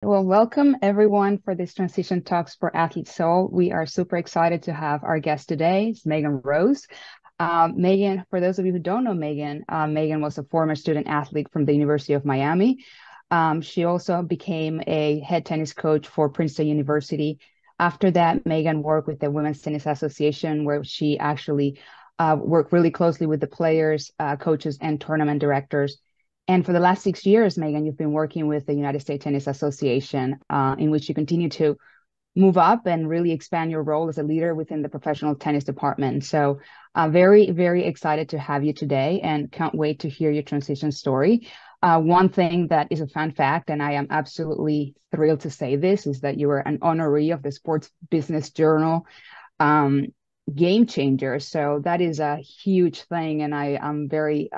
Well, welcome everyone for this Transition Talks for Athlete Soul. We are super excited to have our guest today, it's Megan Rose. Megan, for those of you who don't know Megan, Megan was a former student athlete from the University of Miami. She also became a head tennis coach for Princeton University. After that, Megan worked with the Women's Tennis Association, where she actually worked really closely with the players, coaches, and tournament directors. And for the last 6 years, Megan, you've been working with the United States Tennis Association, in which you continue to move up and really expand your role as a leader within the professional tennis department. So, very, very excited to have you today and can't wait to hear your transition story. One thing that is a fun fact, and I am absolutely thrilled to say this, is that you were an honoree of the Sports Business Journal um, Game Changer. So that is a huge thing, and I am very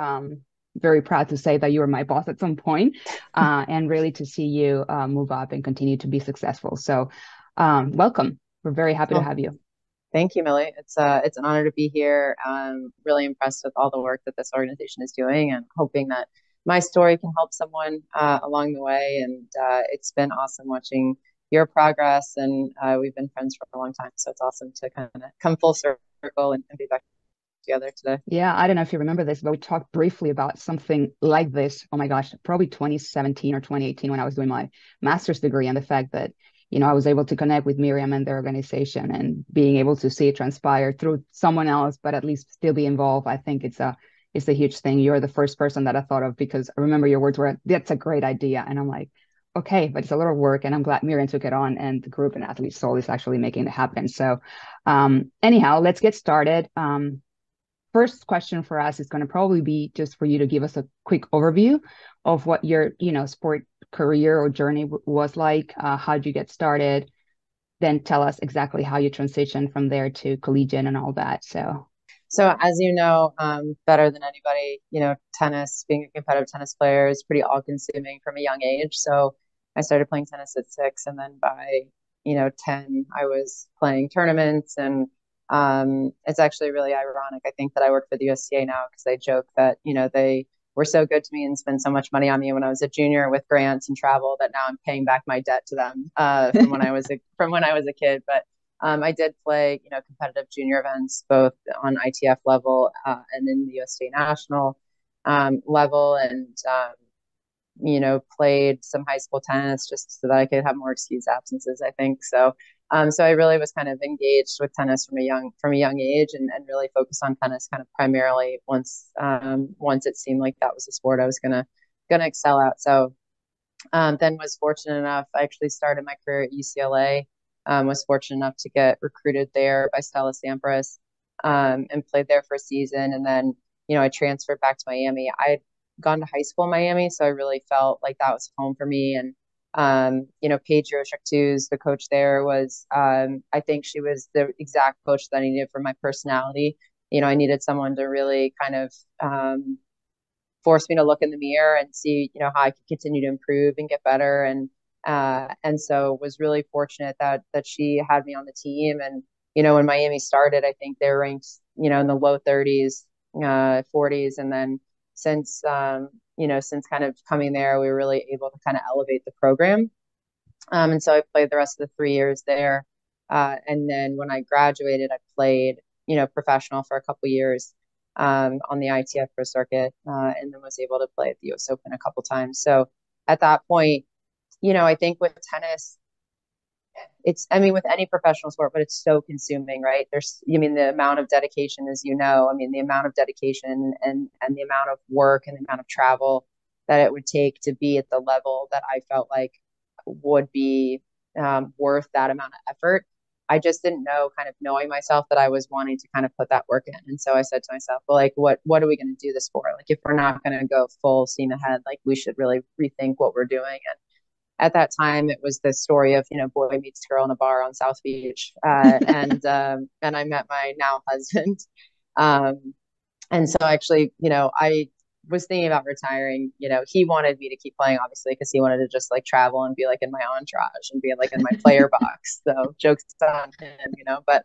proud to say that you were my boss at some point, and really to see you move up and continue to be successful. So, welcome. We're very happy to Oh, have you. thank you, Millie. It's an honor to be here. I'm really impressed with all the work that this organization is doing, and hoping that my story can help someone along the way. And it's been awesome watching your progress, and we've been friends for a long time. So it's awesome to kind of come full circle and be back together today. Yeah, I don't know if you remember this, but we talked briefly about something like this. Oh my gosh, probably 2017 or 2018 when I was doing my master's degree, and the fact that, I was able to connect with Miriam and their organization and being able to see it transpire through someone else, but at least still be involved. I think it's a huge thing. You're the first person that I thought of because I remember your words were, that's a great idea. And I'm like, okay, but it's a lot of work. And I'm glad Miriam took it on and the group and Athlete Soul is actually making it happen. So anyhow, let's get started. First question for us is going to probably be just for you to give us a quick overview of what your sport career or journey was like. How'd you get started? Then tell us exactly how you transitioned from there to collegiate and all that. So So, as you know, better than anybody, tennis, being a competitive tennis player is pretty all consuming from a young age. So, I started playing tennis at 6, and then by, 10, I was playing tournaments. And it's actually really ironic. I think that I work for the USTA now because I joke that, they were so good to me and spent so much money on me when I was a junior with grants and travel that now I'm paying back my debt to them from when I was a kid. But I did play, competitive junior events both on ITF level and in the USTA national level, and played some high school tennis just so that I could have more excused absences. I think so. So I really was kind of engaged with tennis from a young age, and really focused on tennis kind of primarily once it seemed like that was a sport I was gonna excel at. So then was fortunate enough, I actually started my career at UCLA. Was fortunate enough to get recruited there by Stella Sampras, and played there for a season. And then, I transferred back to Miami. I'd gone to high school in Miami, so I really felt like that was home for me. And, Paige Yoshak, the coach there, I think she was the exact coach that I needed for my personality. I needed someone to really kind of forced me to look in the mirror and see, how I could continue to improve and get better. And so was really fortunate that she had me on the team. And, when Miami started, I think they were ranked, in the low 30s, 40s. And then since kind of coming there, we were really able to kind of elevate the program. And so I played the rest of the 3 years there. And then when I graduated, I played, professional for a couple years on the ITF Pro Circuit, and then was able to play at the US Open a couple times. So at that point, I think with tennis, I mean, with any professional sport, but it's so consuming, right? The amount of dedication, as you know, the amount of dedication and the amount of work and the amount of travel that it would take to be at the level that I felt like would be worth that amount of effort. I just didn't know, kind of knowing myself, that I was wanting to kind of put that work in. And so I said to myself, well, like, what are we going to do this for? Like, if we're not going to go full steam ahead, like, we should really rethink what we're doing. And at that time, it was the story of, boy meets girl in a bar on South Beach, and I met my now husband. Um, and so actually, I was thinking about retiring. He wanted me to keep playing, obviously, because he wanted to just like travel and be like in my entourage and be like in my player box. So jokes on him. But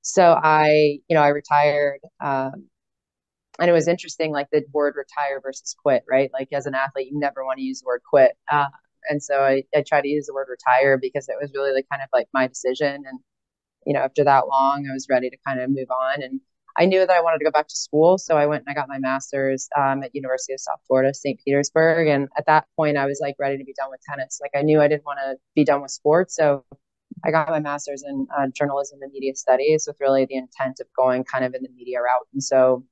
so I retired. And it was interesting, like the word retire versus quit, right? Like as an athlete, you never want to use the word quit. And so I try to use the word retire because it was really like kind of like my decision. And, after that long, I was ready to kind of move on. And I knew that I wanted to go back to school. So I went and I got my master's at University of South Florida, St. Petersburg. And at that point, I was like ready to be done with tennis. Like I knew I didn't want to be done with sports. So I got my master's in journalism and media studies with really the intent of going kind of in the media route. And so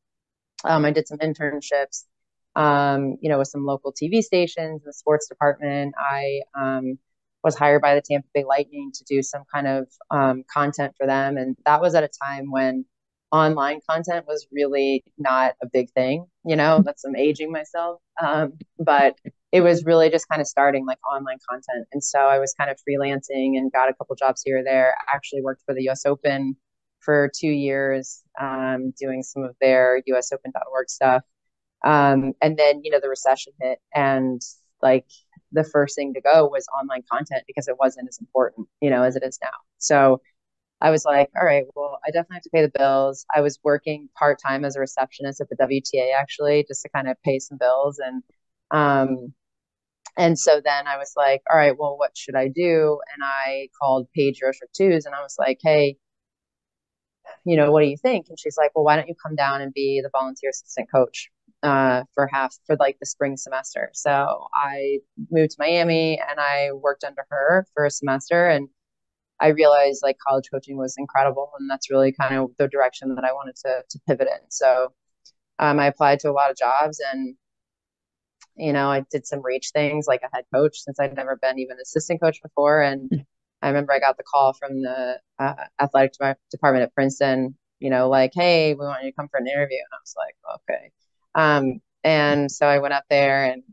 I did some internships, with some local TV stations in the sports department. I was hired by the Tampa Bay Lightning to do some kind of content for them. And that was at a time when online content was really not a big thing. That's I'm aging myself. But it was really just kind of starting like online content. And so I was kind of freelancing and got a couple jobs here or there. I actually worked for the US Open for 2 years, doing some of their usopen.org stuff. And then, the recession hit, and like the first thing to go was online content because it wasn't as important, as it is now. So I was like, all right, well, I definitely have to pay the bills. I was working part time as a receptionist at the WTA actually, just to kind of pay some bills. And so then I was like, all right, well, what should I do? And I called Paige Rocher-Twos and I was like, hey, what do you think? And she's like, well, why don't you come down and be the volunteer assistant coach for like the spring semester. So I moved to Miami and I worked under her for a semester, and I realized like college coaching was incredible, and that's really kind of the direction that I wanted to pivot in. So I applied to a lot of jobs, and I did some reach things like a head coach since I'd never been even assistant coach before. And I remember I got the call from the athletic department at Princeton, like, hey, we want you to come for an interview. And I was like, okay. And so I went up there, and,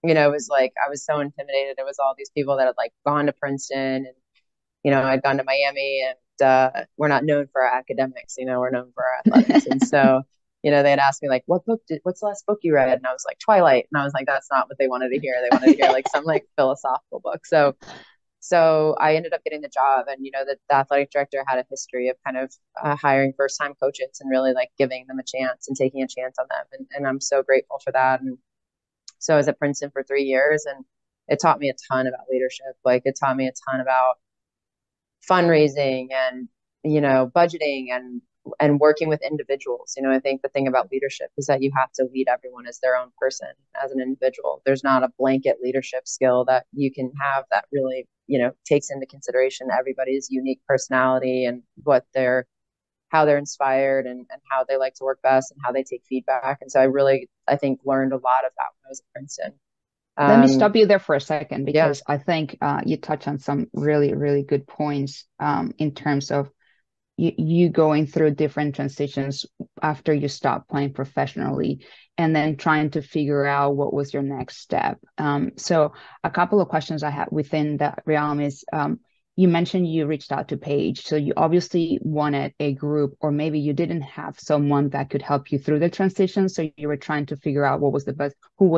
it was like, I was so intimidated. It was all these people that had like gone to Princeton, and, I'd gone to Miami, and we're not known for our academics, we're known for our athletics. And so, they had asked me like, what's the last book you read? And I was like, Twilight. And I was like, that's not what they wanted to hear. They wanted to hear like some like philosophical book. So I ended up getting the job, and the athletic director had a history of kind of hiring first time coaches and really like giving them a chance and taking a chance on them, and I'm so grateful for that. And so I was at Princeton for 3 years, and it taught me a ton about leadership. Like it taught me a ton about fundraising and budgeting and working with individuals. I think the thing about leadership is that you have to lead everyone as their own person, as an individual. There's not a blanket leadership skill that you can have that really, takes into consideration everybody's unique personality and how they're inspired, and how they like to work best and how they take feedback. And so I think learned a lot of that when I was at Princeton. Let me stop you there for a second, because yeah. I think you touch on some really, really good points in terms of you going through different transitions after you stopped playing professionally, and then trying to figure out what was your next step. So a couple of questions I have within that realm is, you mentioned you reached out to Paige. So you obviously wanted a group, or maybe you didn't have someone that could help you through the transition. So you were trying to figure out who was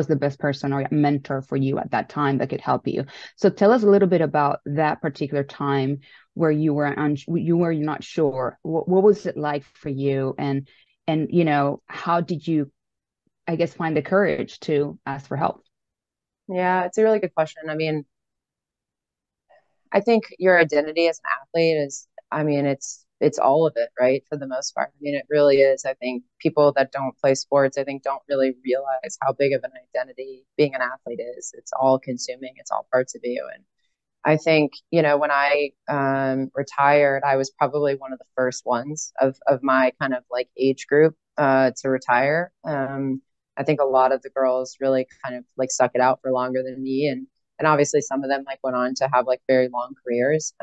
the best person or mentor for you at that time that could help you. So tell us a little bit about that particular time where you were not sure. What was it like for you, and how did you, I guess, find the courage to ask for help? Yeah, it's a really good question. I mean, I think your identity as an athlete is, I mean, it's all of it, right? For the most part. I mean, it really is. I think people that don't play sports, I think, don't really realize how big of an identity being an athlete is. It's all consuming. It's all parts of you. And I think, when I retired, I was probably one of the first ones of my kind of like age group to retire. I think a lot of the girls really kind of like stuck it out for longer than me, and obviously some of them like went on to have like very long careers.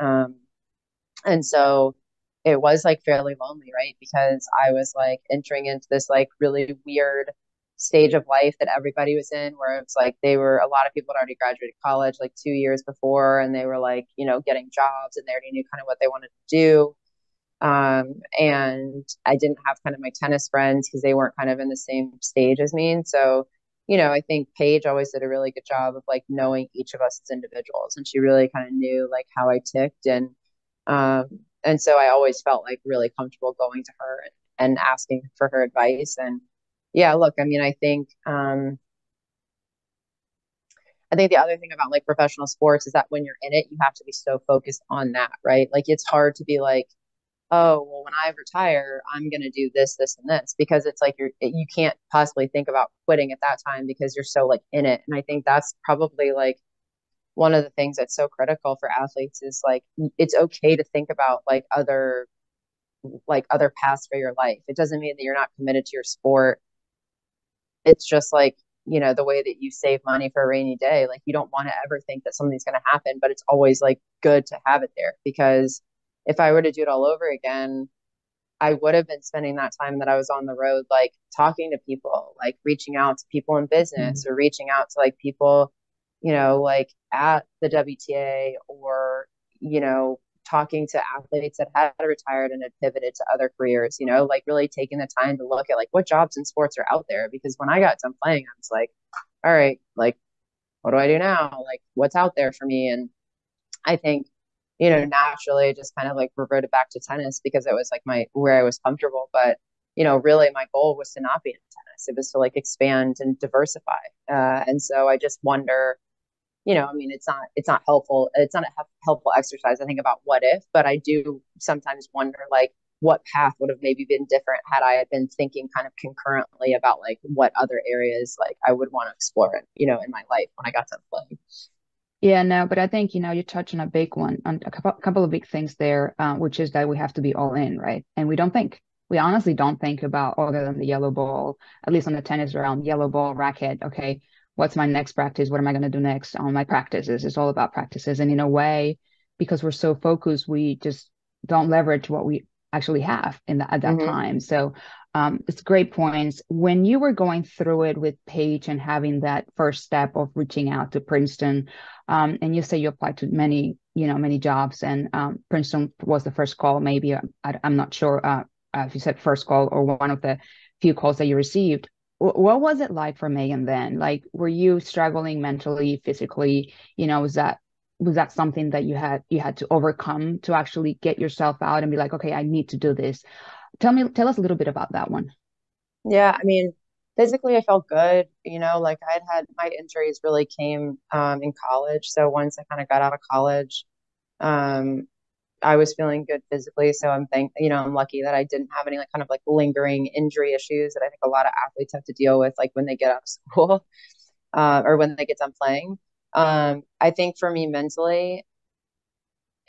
And so it was like fairly lonely, right? Because I was like entering into this like really weird stage of life that everybody was in, where it's like a lot of people had already graduated college like 2 years before, and they were like, getting jobs, and they already knew kind of what they wanted to do. And I didn't have kind of my tennis friends because they weren't kind of in the same stage as me. And so, I think Paige always did a really good job of like knowing each of us as individuals. And she really kind of knew like how I ticked. And so I always felt like really comfortable going to her and asking for her advice. And yeah, look, I mean, I think, I think the other thing about like professional sports is that when you're in it, you have to be so focused on that, right? Like it's hard to be like, oh, well, when I retire, I'm going to do this, this, and this, because it's like you can't possibly think about quitting at that time because you're so like in it. And I think that's probably like one of the things that's so critical for athletes is like it's okay to think about like other paths for your life. It doesn't mean that you're not committed to your sport. It's just like, the way that you save money for a rainy day. Like you don't want to ever think that something's going to happen, but it's always like good to have it there, because if I were to do it all over again, I would have been spending that time that I was on the road, like talking to people, like reaching out to people in business Mm. or reaching out to like people, like at the WTA, or, talking to athletes that had retired and had pivoted to other careers, like really taking the time to look at like what jobs in sports are out there. Because when I got done playing, I was like, all right, like, what do I do now? Like, what's out there for me? And I think, naturally just kind of like reverted back to tennis because it was like where I was comfortable. But, really my goal was to not be in tennis. It was to like expand and diversify. And so I just wonder, I mean, it's not helpful. It's not a helpful exercise, I think, about what if, but I do sometimes wonder like what path would have maybe been different had I had been thinking kind of concurrently about like what other areas like I would want to explore it, in my life when I got done playing. Yeah, no, but I think, you touch on a big one, on a couple of big things there, which is that we have to be all in, right? And we honestly don't think about other than the yellow ball, at least on the tennis round, yellow ball, racket. Okay, what's my next practice? What am I going to do next on my practices? It's all about practices. And in a way, because we're so focused, we just don't leverage what we actually have at that Mm-hmm. time. So it's great points. When you were going through it with Paige and having that first step of reaching out to Princeton, and you say you applied to many jobs, and Princeton was the first call. Maybe I'm not sure if you said first call or one of the few calls that you received. What was it like for Megan then? Like, were you struggling mentally, physically? Was that something that you had to overcome to actually get yourself out and be like, okay, I need to do this? Tell us a little bit about that one. Yeah, I mean, physically I felt good, like I'd had my injuries really came in college. So once I kind of got out of college, um I was feeling good physically. So I'm lucky that I didn't have any like kind of like lingering injury issues that I think a lot of athletes have to deal with like when they get out of school or when they get done playing. I think for me mentally,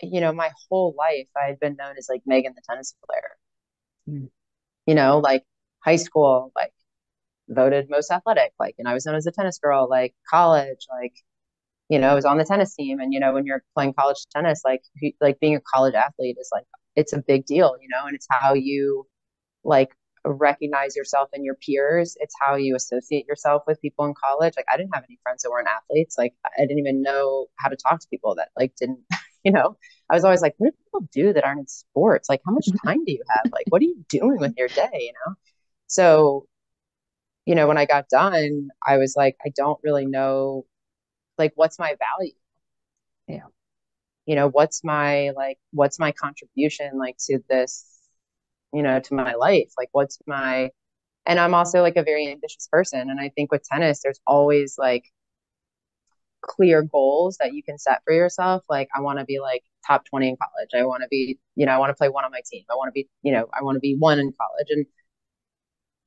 my whole life I had been known as like Megan the tennis player, Mm. like high school, like voted most athletic, like, and I was known as a tennis girl, like college, like, I was on the tennis team. And, when you're playing college tennis, like being a college athlete is like, it's a big deal, and it's how you like recognize yourself and your peers. It's how you associate yourself with people in college. Like I didn't have any friends that weren't athletes. Like I didn't even know how to talk to people that like didn't, you know, I was always like, what do people do that aren't in sports? Like how much time do you have? Like, what are you doing with your day? So, when I got done, I was like, I don't really know, like, what's my value? Yeah. What's my contribution like to this, to my life? Like, and I'm also like a very ambitious person. And I think with tennis, there's always like clear goals that you can set for yourself. Like, I want to be like top 20 in college. I want to be, I want to play one on my team. I want to be, I want to be one in college. And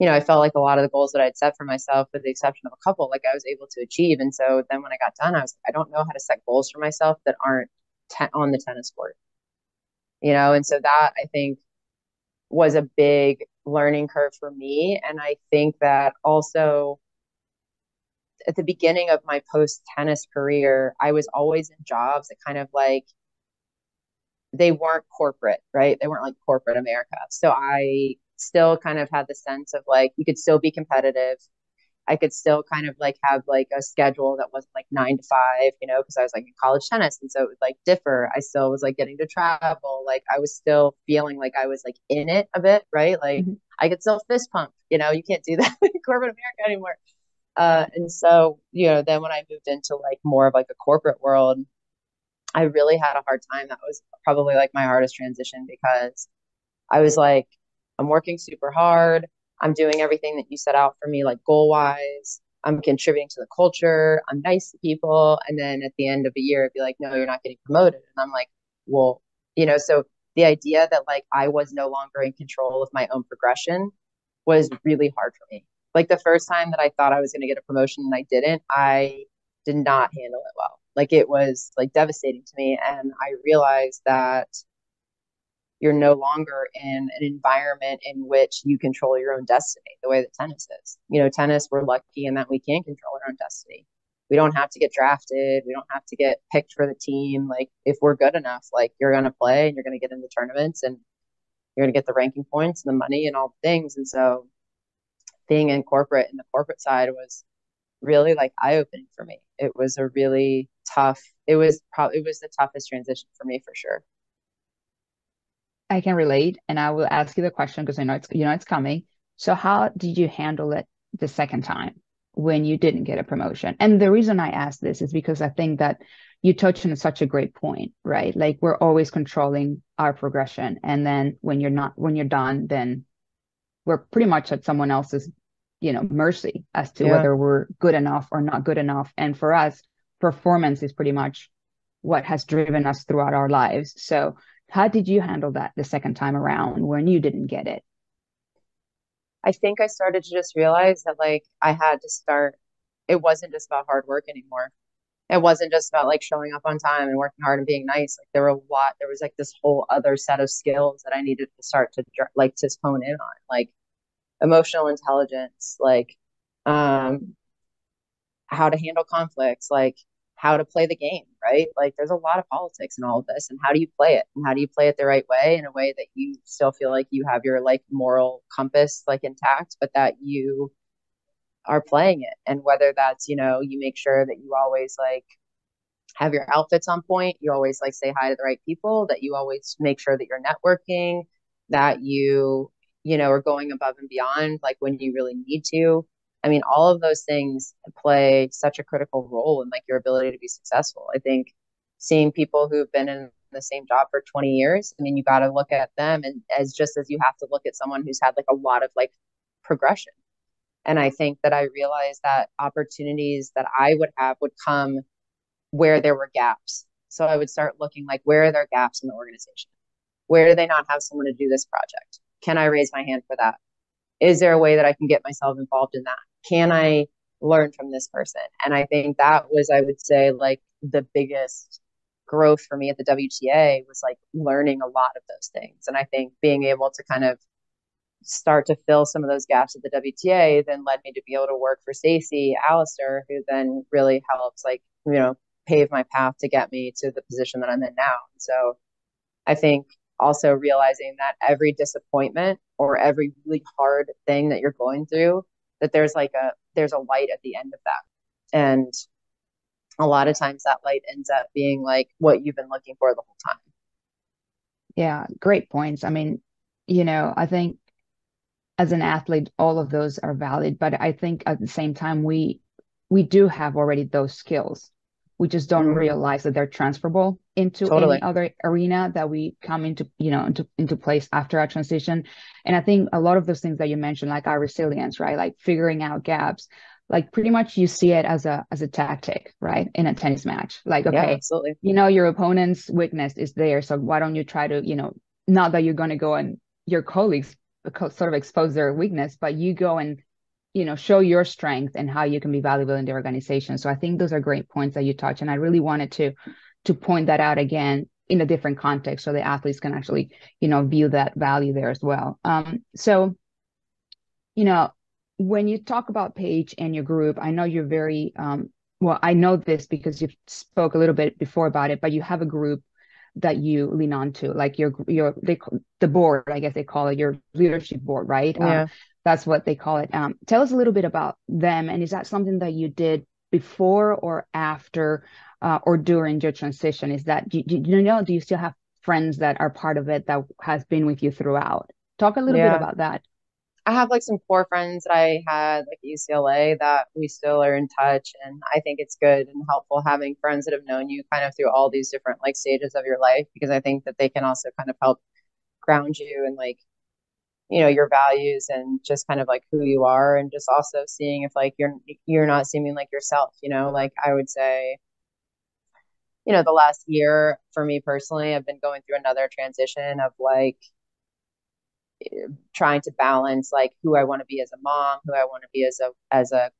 I felt like a lot of the goals that I'd set for myself, with the exception of a couple, like I was able to achieve. And so then when I got done, I was like, I don't know how to set goals for myself that aren't on the tennis court, And so that I think was a big learning curve for me. And I think that also at the beginning of my post tennis career, I was always in jobs that kind of like, they weren't corporate, right? They weren't like corporate America. So I still kind of had the sense of like, you could still be competitive. I could still kind of like have like a schedule that wasn't like 9 to 5, because I was like in college tennis. And so it would like differ. I still was like getting to travel. Like I was still feeling like I was like in it a bit, right? Like Mhm. I could still fist pump, you can't do that in corporate America anymore. And so, then when I moved into like more of like a corporate world, I really had a hard time. That was probably like my hardest transition because I was like, I'm working super hard. I'm doing everything that you set out for me, like goal wise. I'm contributing to the culture, I'm nice to people. And then at the end of a year, it'd be like, no, you're not getting promoted. And I'm like, well, so the idea that like I was no longer in control of my own progression was really hard for me. Like the first time that I thought I was going to get a promotion and I didn't, I did not handle it well. Like it was like devastating to me. And I realized that you're no longer in an environment in which you control your own destiny the way that tennis is. Tennis, we're lucky in that we can control our own destiny. We don't have to get drafted. We don't have to get picked for the team. Like if we're good enough, like you're going to play and you're going to get into tournaments and you're going to get the ranking points and the money and all the things. And so being in corporate and the corporate side was really like eye opening for me. It was a really tough, it was the toughest transition for me for sure. I can relate, and I will ask you the question because I know it's coming. So how did you handle it the second time when you didn't get a promotion? And the reason I ask this is because I think that you touched on such a great point, right? Like we're always controlling our progression, and then when you're done, then we're pretty much at someone else's, mercy as to Yeah. whether we're good enough or not good enough. And for us, performance is pretty much what has driven us throughout our lives. So how did you handle that the second time around when you didn't get it? I think I started to just realize that like I had to start, it wasn't just about hard work anymore. It wasn't just about like showing up on time and working hard and being nice. Like there was like this whole other set of skills that I needed to start to like to hone in on, like emotional intelligence, like um, how to handle conflicts, like how to play the game, right? Like there's a lot of politics in all of this. And how do you play it? And how do you play it the right way in a way that you still feel like you have your like moral compass like intact, but that you are playing it. And whether that's, you make sure that you always like have your outfits on point, you always like say hi to the right people, that you always make sure that you're networking, that are going above and beyond like when you really need to. I mean, all of those things play such a critical role in like your ability to be successful. I think seeing people who've been in the same job for 20 years, I mean, you got to look at them and as just as you have to look at someone who's had like a lot of like progression. And I think that I realized that opportunities that I would have would come where there were gaps. So I would start looking like, where are there gaps in the organization? Where do they not have someone to do this project? Can I raise my hand for that? Is there a way that I can get myself involved in that? Can I learn from this person? And I think that was, I would say, like the biggest growth for me at the WTA was like learning a lot of those things. And I think being able to kind of start to fill some of those gaps at the WTA then led me to be able to work for Stacey Alistair, who then really helps like, pave my path to get me to the position that I'm in now. So I think also realizing that every disappointment or every really hard thing that you're going through, that there's a light at the end of that. And a lot of times that light ends up being like what you've been looking for the whole time. Yeah, great points. I mean, I think as an athlete, all of those are valid, but I think at the same time, we do have already those skills. We just don't Mm-hmm. realize that they're transferable into any Totally. other arena that we come into, into place after our transition. And I think a lot of those things that you mentioned, like our resilience, right? Like figuring out gaps, like pretty much you see it as a tactic, right? In a tennis match. Like, Yeah, okay, absolutely. your opponent's weakness is there. So why don't you try to, not that you're going to go and your colleagues sort of expose their weakness, but you go and show your strength and how you can be valuable in the organization. So I think those are great points that you touch, and I really wanted to point that out again in a different context so the athletes can actually view that value there as well. So you know when you talk about Paige and your group, I know you're very well, I know this because you spoke a little bit before about it, but you have a group that you lean on to, like the board, I guess they call it your leadership board, right? Yeah. That's what they call it. Tell us a little bit about them, and is that something that you did before or after or during your transition? Is that do you still have friends that are part of it that has been with you throughout? Talk a little bit Yeah. about that. I have like some core friends that I had like at UCLA that we still are in touch. And I think it's good and helpful having friends that have known you kind of through all these different like stages of your life, because I think that they can also kind of help ground you and like your values and just kind of like who you are, and just also seeing if like you're not seeming like yourself, like I would say, the last year for me personally, I've been going through another transition of like trying to balance like who I want to be as a mom, who I want to be as a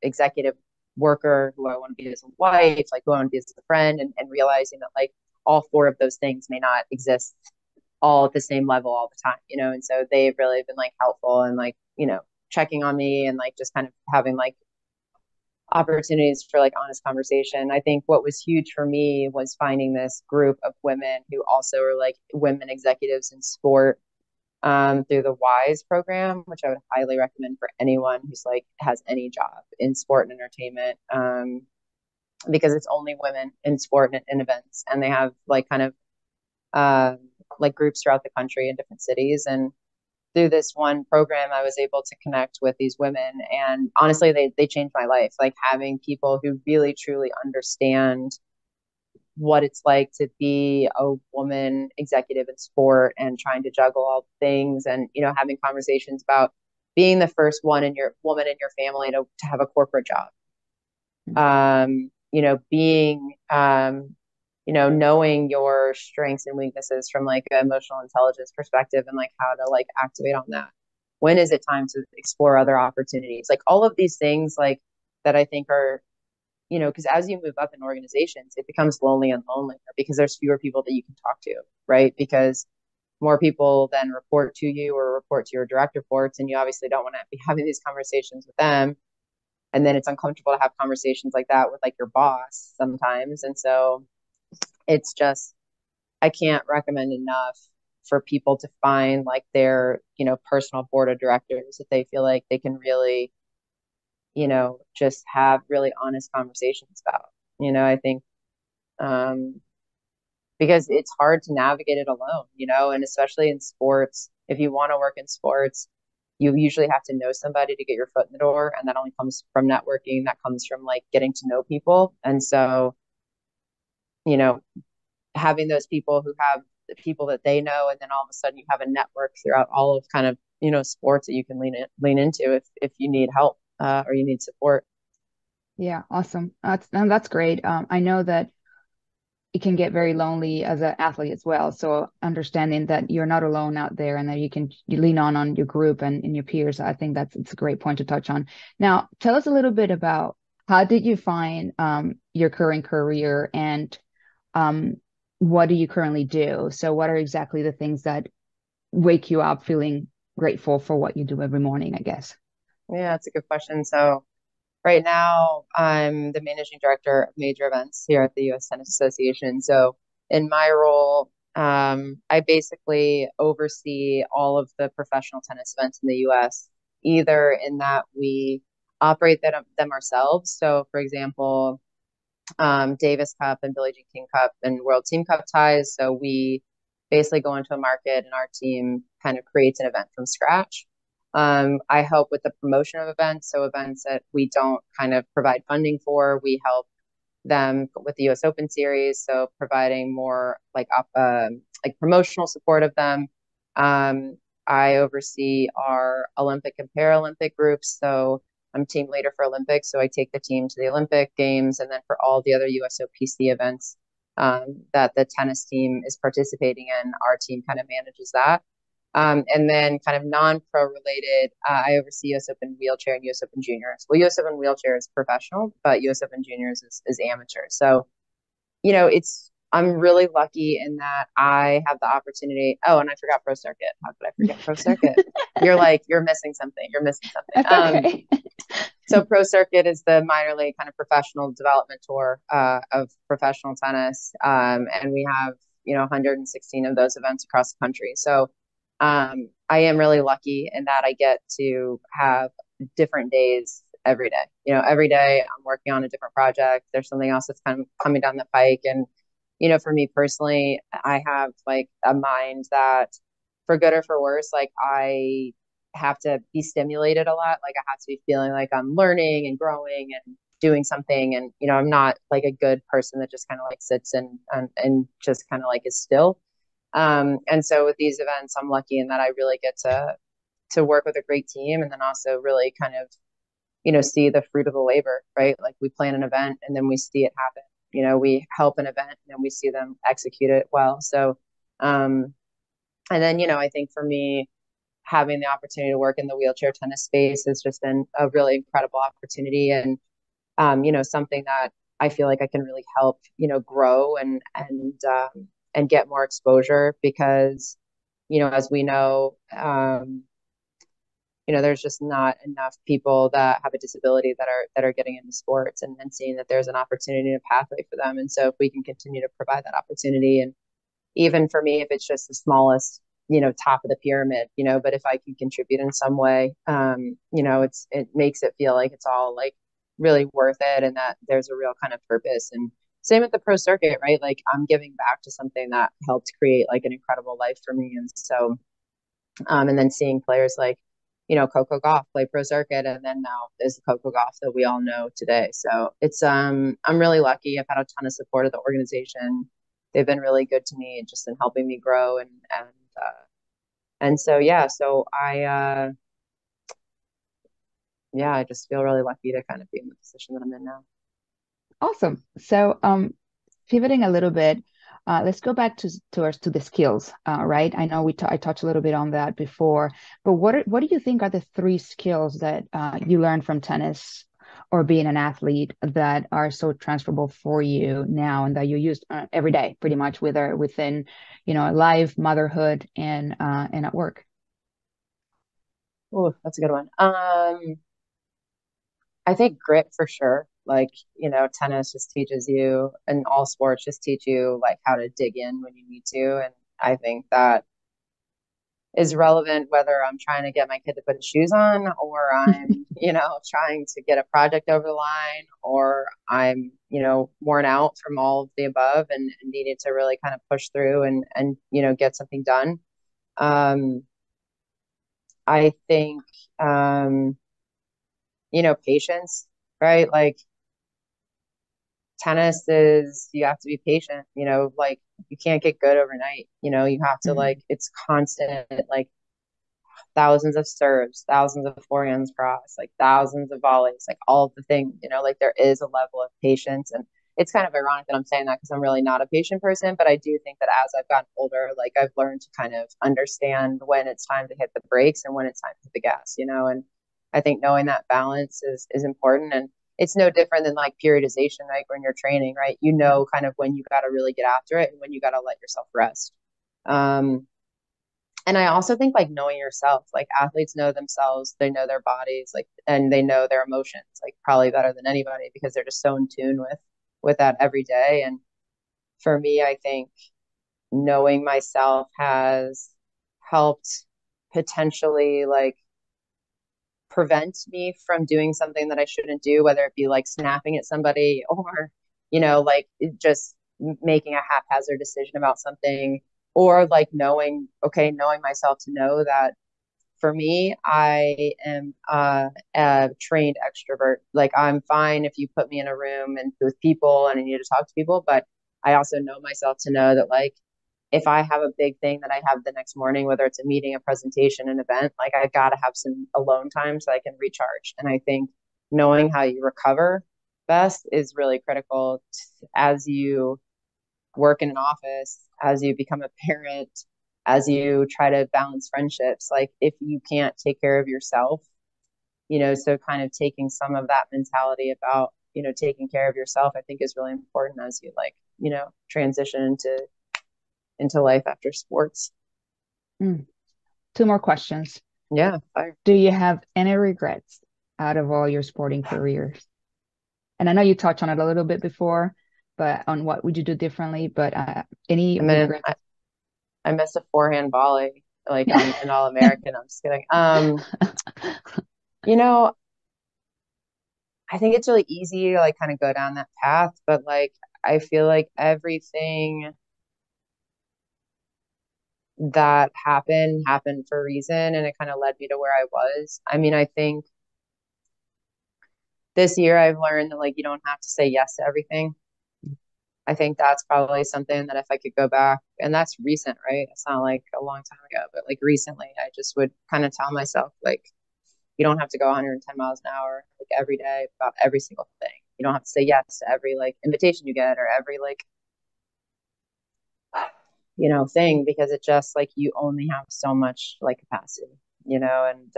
executive worker, who I want to be as a wife, like who I want to be as a friend, and realizing that like all four of those things may not exist all at the same level all the time, and so they've really been like helpful and like, checking on me and like just kind of having like opportunities for like honest conversation. I think what was huge for me was finding this group of women who also are like women executives in sport, through the WISE program, which I would highly recommend for anyone who's like has any job in sport and entertainment, because it's only women in sport and events, and they have like kind of uh, like groups throughout the country in different cities. And through this one program, I was able to connect with these women, and honestly, they changed my life. Like having people who really truly understand what it's like to be a woman executive in sport and trying to juggle all things, and having conversations about being the first woman in your family to have a corporate job, being knowing your strengths and weaknesses from like an emotional intelligence perspective, and like how to like activate on that. When is it time to explore other opportunities, like all of these things like that I think are, because as you move up in organizations, it becomes lonely and lonelier because there's fewer people that you can talk to, right? Because more people then report to you or report to your direct reports, and you obviously don't want to be having these conversations with them. And then it's uncomfortable to have conversations like that with like your boss sometimes. And so it's just, I can't recommend enough for people to find like their, personal board of directors that they feel like they can really, just have really honest conversations about. I think, um, because it's hard to navigate it alone, and especially in sports, if you want to work in sports, you usually have to know somebody to get your foot in the door. And that only comes from networking, that comes from like getting to know people. And so, you know, having those people who have the people that they know, and then all of a sudden you have a network throughout all of kind of, sports that you can lean into if you need help, or you need support. Yeah, awesome. That's great. I know that it can get very lonely as an athlete as well. So understanding that you're not alone out there and that you lean on your group and your peers, I think it's a great point to touch on. Now, tell us a little bit about how did you find your current career, and um, what do you currently do? So what are exactly the things that wake you up feeling grateful for what you do every morning, I guess? Yeah, that's a good question. So right now, I'm the managing director of major events here at the U.S. Tennis Association. So, in my role, I basically oversee all of the professional tennis events in the U.S., either in that we operate them ourselves. So, for example, Davis Cup and Billie Jean King Cup and World Team Cup ties. So, we basically go into a market and our team kind of creates an event from scratch. I help with the promotion of events. So events that we don't kind of provide funding for, we help them with the U.S. Open Series. So providing more like promotional support of them. I oversee our Olympic and Paralympic groups. So I'm team leader for Olympics. So I take the team to the Olympic Games, and then for all the other USOPC events that the tennis team is participating in, our team kind of manages that. And then kind of non-pro related, I oversee US Open Wheelchair and US Open Juniors. Well, US Open Wheelchair is professional, but US Open Juniors is amateur. So, I'm really lucky in that I have the opportunity. Oh, and I forgot Pro Circuit. How could I forget Pro Circuit? You're missing something. You're missing something. That's okay. So Pro Circuit is the minor league kind of professional development tour of professional tennis. And we have, 116 of those events across the country. So I am really lucky in that I get to have different days every day. Every day I'm working on a different project. There's something else that's kind of coming down the pike. And, for me personally, I have like a mind that, for good or for worse, like I have to be stimulated a lot. Like I have to be feeling like I'm learning and growing and doing something. And, I'm not like a good person that just kind of like sits and just kind of like is still. And so with these events, I'm lucky in that I really get to work with a great team, and then also really kind of, see the fruit of the labor, right? Like we plan an event and then we see it happen. We help an event and then we see them execute it well. So, and then, I think for me, having the opportunity to work in the wheelchair tennis space has just been a really incredible opportunity, and something that I feel like I can really help, grow and get more exposure because, as we know, there's just not enough people that have a disability that are getting into sports, and seeing that there's an opportunity and a pathway for them. And so if we can continue to provide that opportunity, and even for me, if it's just the smallest, top of the pyramid, but if I can contribute in some way, it makes it feel like it's all like really worth it, and that there's a real kind of purpose. And same with the pro circuit, right? Like I'm giving back to something that helped create like an incredible life for me. And so, and then seeing players like, Coco Gauff play pro circuit, and then now there's the Coco Gauff that we all know today. So it's I'm really lucky. I've had a ton of support of the organization. They've been really good to me just in helping me grow, and so yeah, so I just feel really lucky to kind of be in the position that I'm in now. Awesome. So, pivoting a little bit, let's go back to the skills, right? I know I touched a little bit on that before, but what do you think are the three skills that you learned from tennis or being an athlete that are so transferable for you now and that you use every day, pretty much, within life, motherhood, and at work? Oh, that's a good one. I think grit for sure. Like, tennis just teaches you, and all sports just teach you like how to dig in when you need to. And I think that is relevant whether I'm trying to get my kid to put his shoes on, or I'm, trying to get a project over the line, or I'm, worn out from all of the above, and needed to really kind of push through and get something done. Um, I think, um, patience, right? Like tennis is, you have to be patient, like you can't get good overnight. You have to, Mm. like, it's constant, like thousands of serves, thousands of forehands cross, like thousands of volleys, like all of the things, like there is a level of patience. And it's kind of ironic that I'm saying that because I'm really not a patient person, but I do think that as I've gotten older, like I've learned to kind of understand when it's time to hit the brakes and when it's time to hit the gas, and I think knowing that balance is important. And it's no different than like periodization, right? When you're training, right? Kind of when you got to really get after it and when you got to let yourself rest. Um, and I also think like knowing yourself, like athletes know themselves, they know their bodies, like, and they know their emotions, like probably better than anybody because they're just so in tune with that every day. And for me, I think knowing myself has helped potentially like prevent me from doing something that I shouldn't do, whether it be like snapping at somebody or, like just making a haphazard decision about something, or like knowing myself to know that for me, I am a trained extrovert. Like I'm fine if you put me in a room and with people and I need to talk to people, but I also know myself to know that like if I have a big thing that I have the next morning, whether it's a meeting, a presentation, an event, like I got to have some alone time so I can recharge. And I think knowing how you recover best is really critical as you work in an office, as you become a parent, as you try to balance friendships. Like if you can't take care of yourself, so kind of taking some of that mentality about, taking care of yourself, I think is really important as you like, transition into life after sports. Mm. Two more questions. Yeah, fire. Do you have any regrets out of all your sporting careers? And I know you touched on it a little bit before, but on what would you do differently? But any I mean, regrets? I missed a forehand volley like on an All American. I'm just kidding. You know, I think it's really easy to like kind of go down that path, but like I feel like everything that happened for a reason, and it kind of led me to where I was. I mean, I think this year I've learned that like you don't have to say yes to everything. I think that's probably something that if I could go back, and that's recent, right? It's not like a long time ago, but like recently, I just would kind of tell myself, like, you don't have to go 110 miles an hour like every day about every single thing. You don't have to say yes to every like invitation you get or every like, thing because it just like you only have so much like capacity, and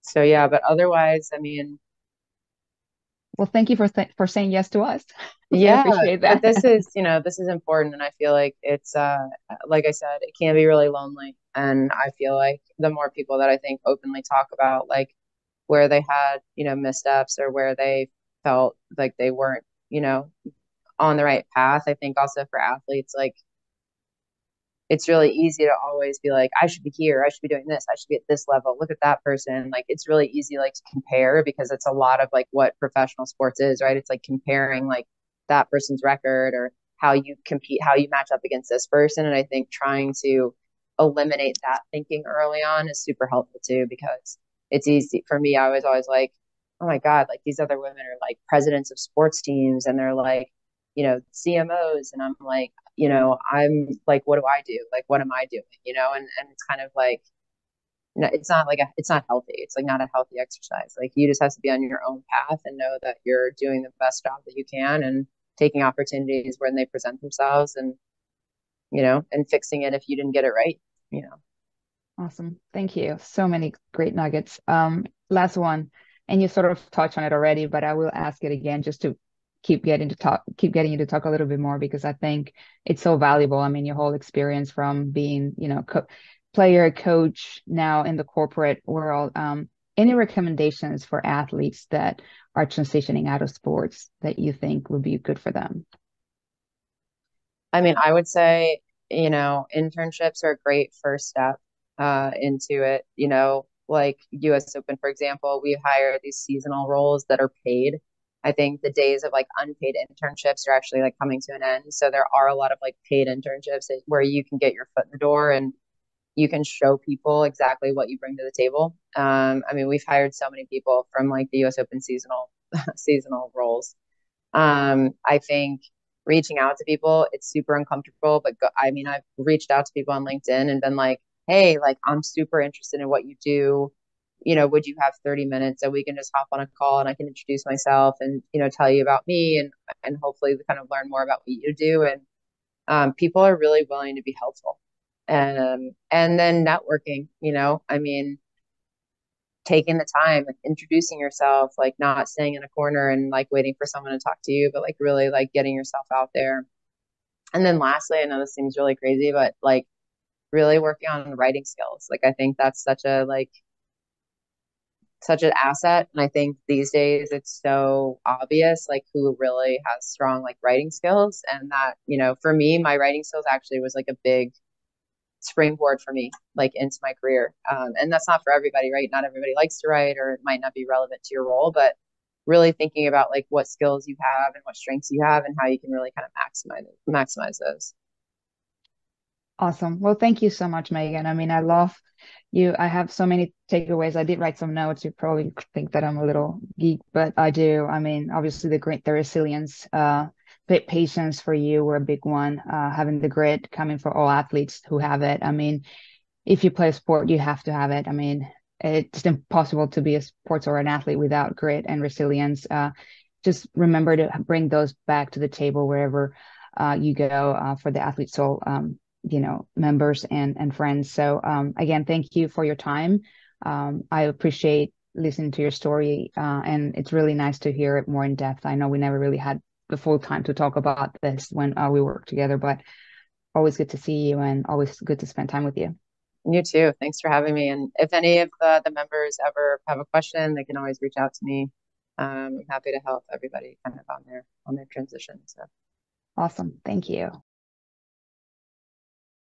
so yeah, but otherwise, I mean, Well, thank you for saying yes to us. I yeah, appreciate but that. this is important and I feel like it's like I said, it can be really lonely and I feel like the more people that I think openly talk about like where they had, missteps or where they felt like they weren't, on the right path, I think also for athletes like it's really easy to always be like, I should be here, I should be doing this, I should be at this level. Look at that person. Like it's really easy like to compare because it's a lot of like what professional sports is, right? It's like comparing like that person's record or how you compete, how you match up against this person. And I think trying to eliminate that thinking early on is super helpful too, because it's easy for me. I was always like, oh my God, like these other women are like presidents of sports teams and they're like, CMOs. And I'm like, I'm like, what do I do? Like, what am I doing? And it's kind of like, it's not like it's not healthy. It's like not a healthy exercise. Like you just have to be on your own path and know that you're doing the best job that you can and taking opportunities when they present themselves and fixing it if you didn't get it right, you know. Awesome. Thank you. So many great nuggets. Last one, and you sort of touched on it already, but I will ask it again just to keep getting you to talk a little bit more because I think it's so valuable. I mean, your whole experience from being, player, coach, now in the corporate world. Any recommendations for athletes that are transitioning out of sports that you think would be good for them? I mean, I would say, internships are a great first step into it. Like US Open, for example, we hire these seasonal roles that are paid. I think the days of like unpaid internships are actually like coming to an end. So there are a lot of like paid internships where you can get your foot in the door and you can show people exactly what you bring to the table. I mean, we've hired so many people from like the US Open seasonal seasonal roles. I think reaching out to people, it's super uncomfortable, but I mean, I've reached out to people on LinkedIn and been like, hey, like I'm super interested in what you do. Would you have 30 minutes so we can just hop on a call and I can introduce myself and, tell you about me and hopefully kind of learn more about what you do. And people are really willing to be helpful. And then networking, I mean, taking the time, like introducing yourself, like not staying in a corner and like waiting for someone to talk to you, but like really like getting yourself out there. And then lastly, I know this seems really crazy, but like really working on writing skills. Like I think that's such an asset. And I think these days it's so obvious like who really has strong like writing skills. And that, for me, my writing skills actually was like a big springboard for me like into my career, and that's not for everybody, right? Not everybody likes to write or it might not be relevant to your role, but really thinking about like what skills you have and what strengths you have and how you can really kind of maximize those. Awesome. Well, thank you so much, Megan. I mean, I love you. I have so many takeaways. I did write some notes. You probably think that I'm a little geek, but I do. I mean, obviously the resilience, patience for you were a big one. Having the grit coming for all athletes who have it. I mean, if you play a sport, you have to have it. I mean, it's impossible to be a sports or an athlete without grit and resilience. Just remember to bring those back to the table wherever you go for the Athlete Soul, members and friends. So again, thank you for your time. I appreciate listening to your story, and it's really nice to hear it more in depth. I know we never really had the full time to talk about this when we worked together, but always good to see you and always good to spend time with you. You too. Thanks for having me. And if any of the members ever have a question, they can always reach out to me. I'm happy to help everybody kind of on their transition. So Awesome. Thank you.